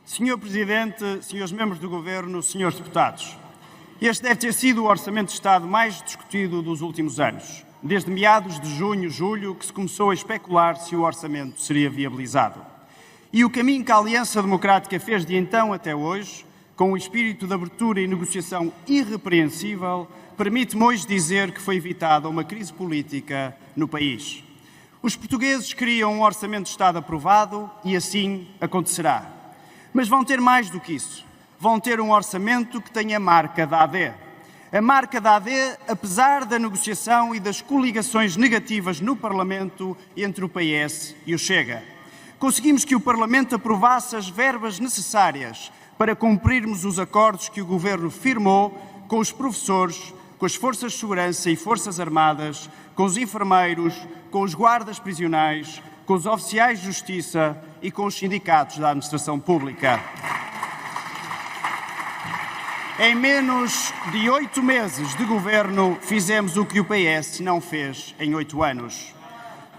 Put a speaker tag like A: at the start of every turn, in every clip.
A: Senhor Presidente, senhores membros do Governo, senhores deputados, este deve ter sido o Orçamento de Estado mais discutido dos últimos anos, desde meados de junho, julho, que se começou a especular se o orçamento seria viabilizado. E o caminho que a Aliança Democrática fez de então até hoje, com o espírito de abertura e negociação irrepreensível, permite-me hoje dizer que foi evitada uma crise política no país. Os portugueses queriam um Orçamento de Estado aprovado e assim acontecerá. Mas vão ter mais do que isso. Vão ter um orçamento que tenha a marca da AD. A marca da AD, apesar da negociação e das coligações negativas no Parlamento entre o PS e o Chega. Conseguimos que o Parlamento aprovasse as verbas necessárias para cumprirmos os acordos que o Governo firmou com os professores, com as Forças de Segurança e Forças Armadas, com os enfermeiros, com os guardas prisionais, com os oficiais de justiça e com os sindicatos da administração pública. Em menos de 8 meses de governo, fizemos o que o PS não fez em 8 anos.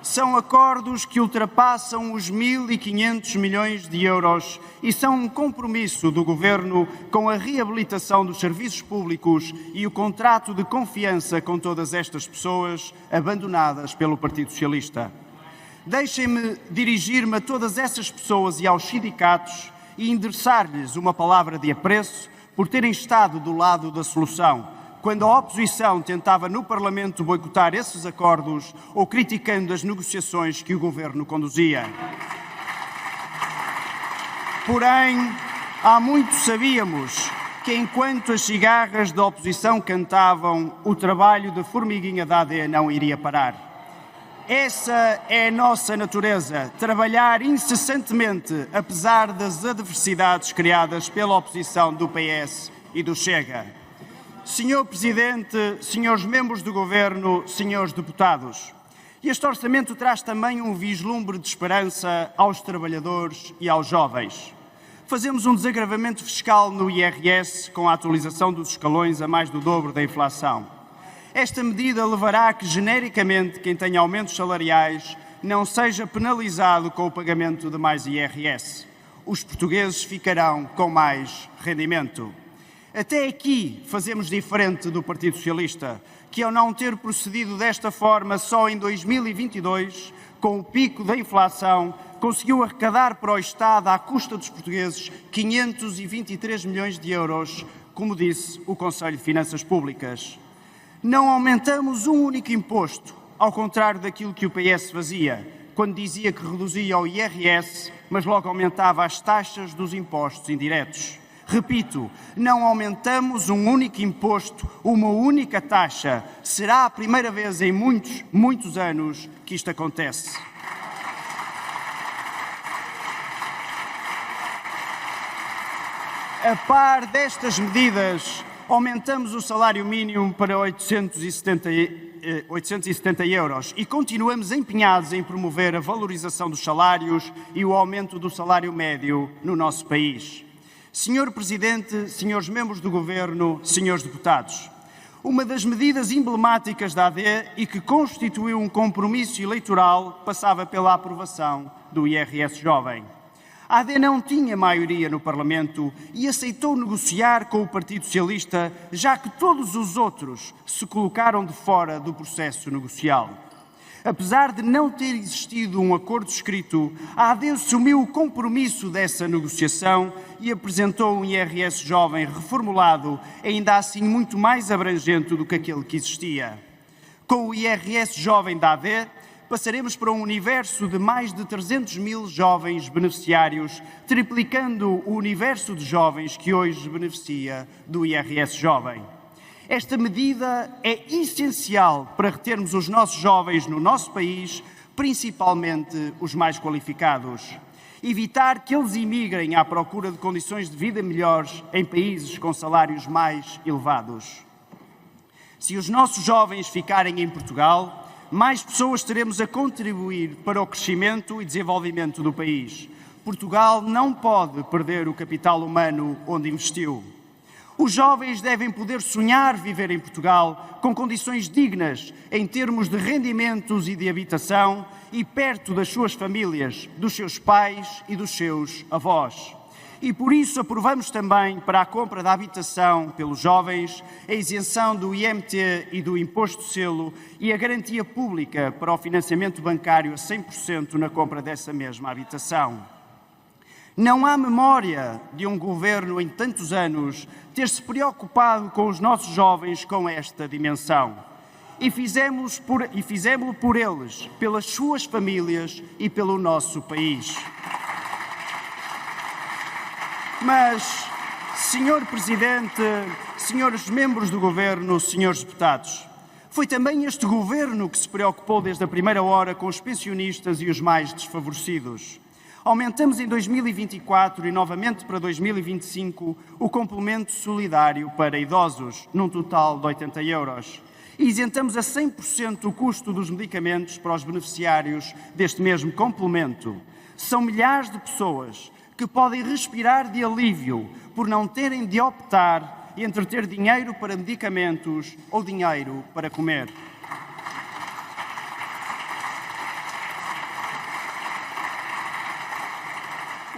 A: São acordos que ultrapassam os 1.500 milhões de euros e são um compromisso do Governo com a reabilitação dos serviços públicos e o contrato de confiança com todas estas pessoas abandonadas pelo Partido Socialista. Deixem-me dirigir-me a todas essas pessoas e aos sindicatos e endereçar-lhes uma palavra de apreço por terem estado do lado da solução, quando a oposição tentava no Parlamento boicotar esses acordos ou criticando as negociações que o Governo conduzia. Porém, há muito sabíamos que enquanto as cigarras da oposição cantavam, o trabalho de formiguinha da AD não iria parar. Essa é a nossa natureza, trabalhar incessantemente, apesar das adversidades criadas pela oposição do PS e do Chega. Senhor Presidente, senhores membros do Governo, senhores deputados, este orçamento traz também um vislumbre de esperança aos trabalhadores e aos jovens. Fazemos um desagravamento fiscal no IRS com a atualização dos escalões a mais do dobro da inflação. Esta medida levará a que, genericamente, quem tem aumentos salariais não seja penalizado com o pagamento de mais IRS. Os portugueses ficarão com mais rendimento. Até aqui fazemos diferente do Partido Socialista, que ao não ter procedido desta forma só em 2022, com o pico da inflação, conseguiu arrecadar para o Estado, à custa dos portugueses, 523 milhões de euros, como disse o Conselho de Finanças Públicas. Não aumentamos um único imposto, ao contrário daquilo que o PS fazia, quando dizia que reduzia o IRS, mas logo aumentava as taxas dos impostos indiretos. Repito, não aumentamos um único imposto, uma única taxa. Será a primeira vez em muitos anos que isto acontece. A par destas medidas, aumentamos o salário mínimo para 870 euros e continuamos empenhados em promover a valorização dos salários e o aumento do salário médio no nosso país. Senhor Presidente, senhores membros do Governo, senhores deputados, uma das medidas emblemáticas da AD e que constituiu um compromisso eleitoral passava pela aprovação do IRS Jovem. A AD não tinha maioria no Parlamento e aceitou negociar com o Partido Socialista, já que todos os outros se colocaram de fora do processo negocial. Apesar de não ter existido um acordo escrito, a AD assumiu o compromisso dessa negociação e apresentou um IRS Jovem reformulado, ainda assim muito mais abrangente do que aquele que existia. Com o IRS Jovem da AD, passaremos para um universo de mais de 300 mil jovens beneficiários, triplicando o universo de jovens que hoje beneficia do IRS Jovem. Esta medida é essencial para retermos os nossos jovens no nosso país, principalmente os mais qualificados. Evitar que eles emigrem à procura de condições de vida melhores em países com salários mais elevados. Se os nossos jovens ficarem em Portugal, mais pessoas teremos a contribuir para o crescimento e desenvolvimento do país. Portugal não pode perder o capital humano onde investiu. Os jovens devem poder sonhar viver em Portugal com condições dignas em termos de rendimentos e de habitação e perto das suas famílias, dos seus pais e dos seus avós. E por isso aprovamos também para a compra da habitação pelos jovens, a isenção do IMT e do imposto de selo e a garantia pública para o financiamento bancário a 100% na compra dessa mesma habitação. Não há memória de um governo em tantos anos ter-se preocupado com os nossos jovens com esta dimensão. E fizemos-lo por eles, pelas suas famílias e pelo nosso país. Mas, Senhor Presidente, senhores membros do Governo, senhores deputados, foi também este Governo que se preocupou desde a primeira hora com os pensionistas e os mais desfavorecidos. Aumentamos em 2024 e novamente para 2025 o complemento solidário para idosos, num total de 80 euros. E isentamos a 100% o custo dos medicamentos para os beneficiários deste mesmo complemento. São milhares de pessoas que podem respirar de alívio por não terem de optar entre ter dinheiro para medicamentos ou dinheiro para comer.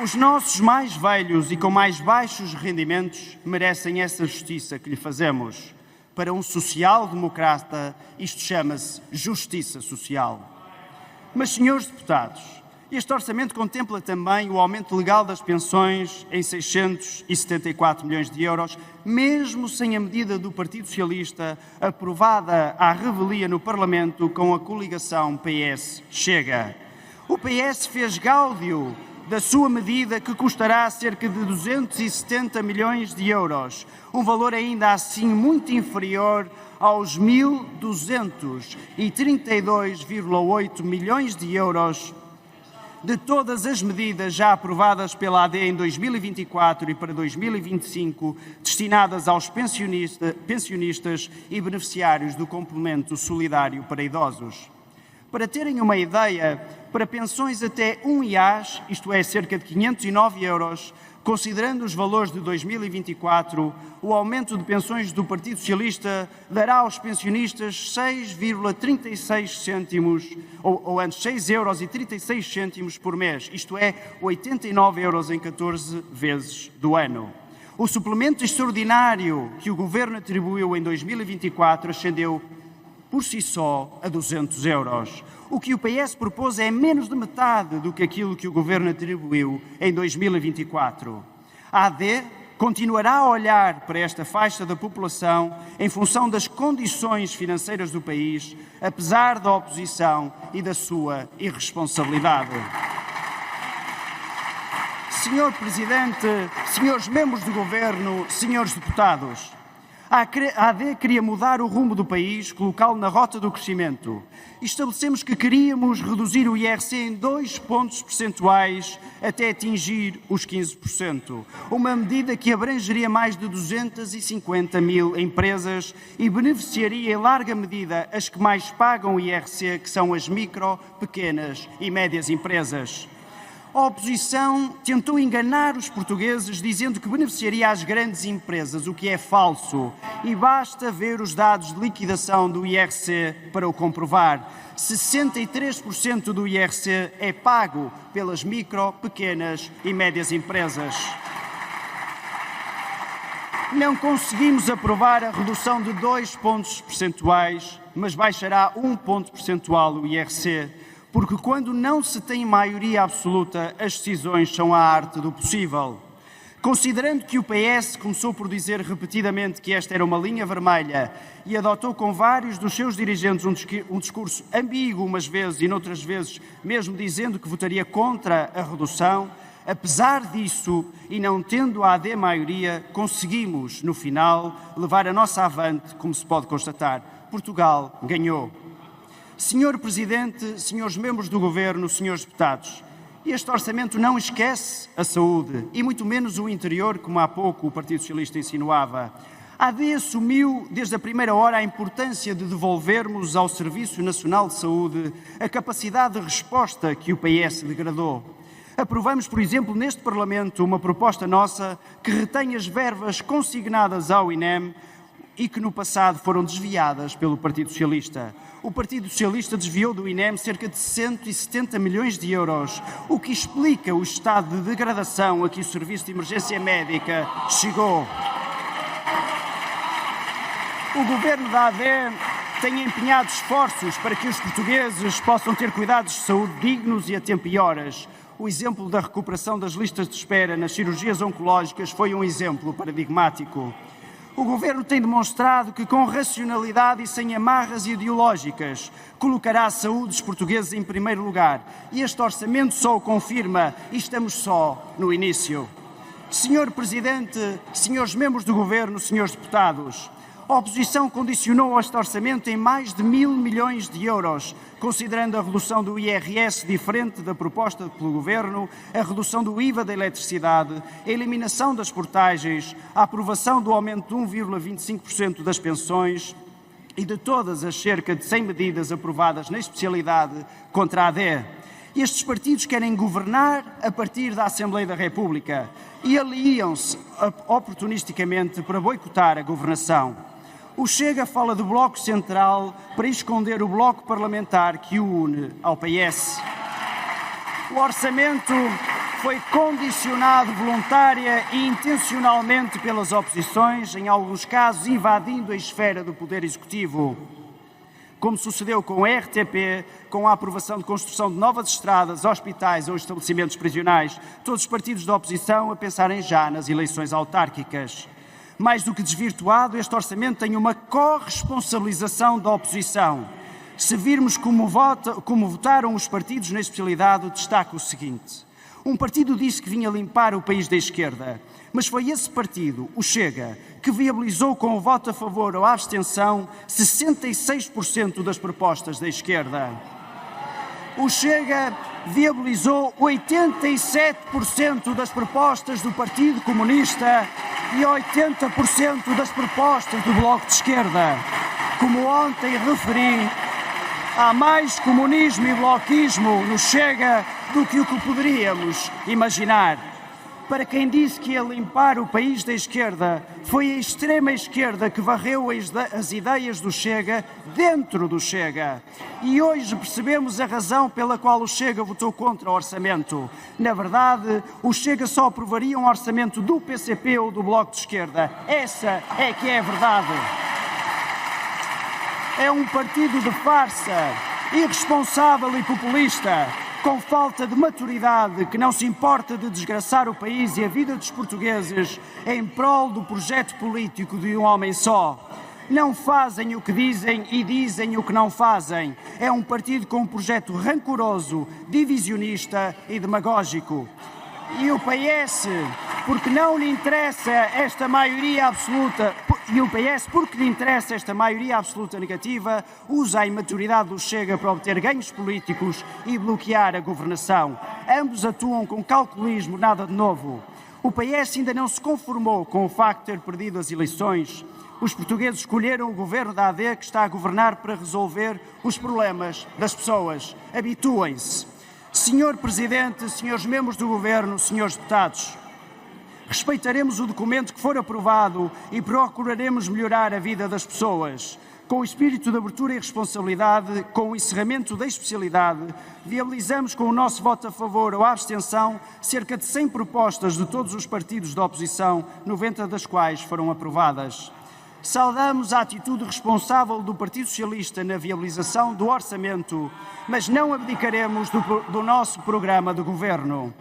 A: Os nossos mais velhos e com mais baixos rendimentos merecem essa justiça que lhe fazemos. Para um social-democrata, isto chama-se justiça social. Mas, senhores deputados, este orçamento contempla também o aumento legal das pensões em 674 milhões de euros, mesmo sem a medida do Partido Socialista aprovada à revelia no Parlamento com a coligação PS-Chega. O PS fez gáudio da sua medida que custará cerca de 270 milhões de euros, um valor ainda assim muito inferior aos 1.232,8 milhões de euros de todas as medidas já aprovadas pela AD em 2024 e para 2025, destinadas aos pensionistas e beneficiários do complemento solidário para idosos. Para terem uma ideia, para pensões até 1 IAS, isto é, cerca de 509 euros, considerando os valores de 2024, o aumento de pensões do Partido Socialista dará aos pensionistas 6,36 cêntimos, ou antes 6,36 € por mês, isto é, 89 euros em 14 vezes do ano. O suplemento extraordinário que o Governo atribuiu em 2024 ascendeu por si só a 200 euros. O que o PS propôs é menos de metade do que aquilo que o Governo atribuiu em 2024. A AD continuará a olhar para esta faixa da população em função das condições financeiras do país, apesar da oposição e da sua irresponsabilidade. Senhor Presidente, senhores membros do Governo, senhores deputados, a AD queria mudar o rumo do país, colocá-lo na rota do crescimento. Estabelecemos que queríamos reduzir o IRC em 2 pontos percentuais até atingir os 15%. Uma medida que abrangeria mais de 250 mil empresas e beneficiaria em larga medida as que mais pagam o IRC, que são as micro, pequenas e médias empresas. A oposição tentou enganar os portugueses dizendo que beneficiaria as grandes empresas, o que é falso. E basta ver os dados de liquidação do IRC para o comprovar. 63% do IRC é pago pelas micro, pequenas e médias empresas. Não conseguimos aprovar a redução de 2 pontos percentuais, mas baixará 1 ponto percentual o IRC. Porque quando não se tem maioria absoluta, as decisões são a arte do possível. Considerando que o PS começou por dizer repetidamente que esta era uma linha vermelha e adotou com vários dos seus dirigentes um discurso ambíguo umas vezes e noutras vezes mesmo dizendo que votaria contra a redução, apesar disso e não tendo a AD maioria, conseguimos, no final, levar a nossa avante, como se pode constatar. Portugal ganhou. Senhor Presidente, senhores membros do Governo, senhores deputados, este orçamento não esquece a saúde e muito menos o interior, como há pouco o Partido Socialista insinuava. A AD assumiu desde a primeira hora a importância de devolvermos ao Serviço Nacional de Saúde a capacidade de resposta que o PS degradou. Aprovamos, por exemplo, neste Parlamento uma proposta nossa que retém as verbas consignadas ao INEM, e que no passado foram desviadas pelo Partido Socialista. O Partido Socialista desviou do INEM cerca de 170 milhões de euros, o que explica o estado de degradação a que o Serviço de Emergência Médica chegou. O governo da AD tem empenhado esforços para que os portugueses possam ter cuidados de saúde dignos e a tempo e horas. O exemplo da recuperação das listas de espera nas cirurgias oncológicas foi um exemplo paradigmático. O governo tem demonstrado que, com racionalidade e sem amarras ideológicas, colocará a saúde dos portugueses em primeiro lugar. E este orçamento só o confirma, e estamos só no início. Senhor Presidente, senhores membros do governo, senhores deputados, a oposição condicionou este orçamento em mais de 1.000 milhões de euros, considerando a redução do IRS diferente da proposta pelo Governo, a redução do IVA da eletricidade, a eliminação das portagens, a aprovação do aumento de 1,25% das pensões e de todas as cerca de 100 medidas aprovadas na especialidade contra a AD. Estes partidos querem governar a partir da Assembleia da República e aliam-se oportunisticamente para boicotar a governação. O Chega fala do Bloco Central para esconder o Bloco Parlamentar que o une ao PS. O orçamento foi condicionado voluntária e intencionalmente pelas oposições, em alguns casos invadindo a esfera do Poder Executivo, como sucedeu com a RTP, com a aprovação de construção de novas estradas, hospitais ou estabelecimentos prisionais, todos os partidos da oposição a pensarem já nas eleições autárquicas. Mais do que desvirtuado, este orçamento tem uma corresponsabilização da oposição. Se virmos como votaram os partidos na especialidade, destaco o seguinte. Um partido disse que vinha limpar o país da esquerda, mas foi esse partido, o Chega, que viabilizou com o voto a favor ou à abstenção 66% das propostas da esquerda. O Chega viabilizou 87% das propostas do Partido Comunista e 80% das propostas do Bloco de Esquerda. Como ontem referi, há mais comunismo e bloquismo no Chega do que o que poderíamos imaginar. Para quem disse que ia limpar o país da esquerda, foi a extrema-esquerda que varreu as ideias do Chega dentro do Chega. E hoje percebemos a razão pela qual o Chega votou contra o orçamento. Na verdade, o Chega só aprovaria um orçamento do PCP ou do Bloco de Esquerda. Essa é que é a verdade. É um partido de farsa, irresponsável e populista, com falta de maturidade, que não se importa de desgraçar o país e a vida dos portugueses em prol do projeto político de um homem só. Não fazem o que dizem e dizem o que não fazem. É um partido com um projeto rancoroso, divisionista e demagógico. E o PS, porque não lhe interessa esta maioria absoluta, negativa, usa a imaturidade do Chega para obter ganhos políticos e bloquear a governação. Ambos atuam com calculismo, nada de novo. O PS ainda não se conformou com o facto de ter perdido as eleições. Os portugueses escolheram o governo da AD que está a governar para resolver os problemas das pessoas. Habituem-se. Senhor Presidente, senhores membros do Governo, senhores deputados, respeitaremos o documento que for aprovado e procuraremos melhorar a vida das pessoas. Com o espírito de abertura e responsabilidade, com o encerramento da especialidade, viabilizamos com o nosso voto a favor ou à abstenção cerca de 100 propostas de todos os partidos da oposição, 90 das quais foram aprovadas. Saudamos a atitude responsável do Partido Socialista na viabilização do orçamento, mas não abdicaremos do nosso programa de governo.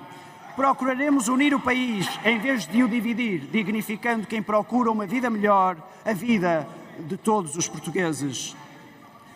A: Procuraremos unir o país em vez de o dividir, dignificando quem procura uma vida melhor, a vida de todos os portugueses.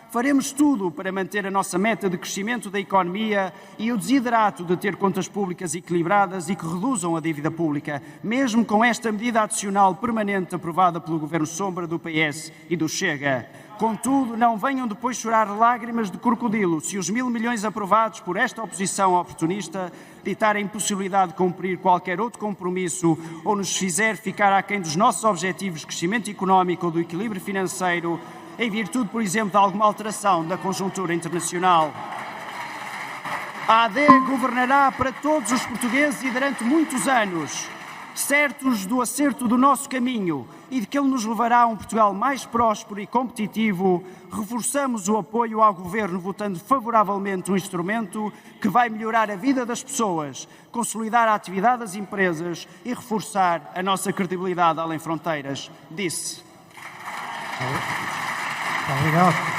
A: Faremos tudo para manter a nossa meta de crescimento da economia e o desiderato de ter contas públicas equilibradas e que reduzam a dívida pública, mesmo com esta medida adicional permanente aprovada pelo Governo Sombra do PS e do Chega. Contudo, não venham depois chorar lágrimas de crocodilo se os 1.000 milhões aprovados por esta oposição oportunista ditar a impossibilidade de cumprir qualquer outro compromisso ou nos fizer ficar aquém dos nossos objetivos de crescimento económico ou do equilíbrio financeiro, em virtude, por exemplo, de alguma alteração da conjuntura internacional. A AD governará para todos os portugueses e durante muitos anos. Certos do acerto do nosso caminho e de que ele nos levará a um Portugal mais próspero e competitivo, reforçamos o apoio ao Governo votando favoravelmente um instrumento que vai melhorar a vida das pessoas, consolidar a atividade das empresas e reforçar a nossa credibilidade além fronteiras, disse.
B: Obrigado.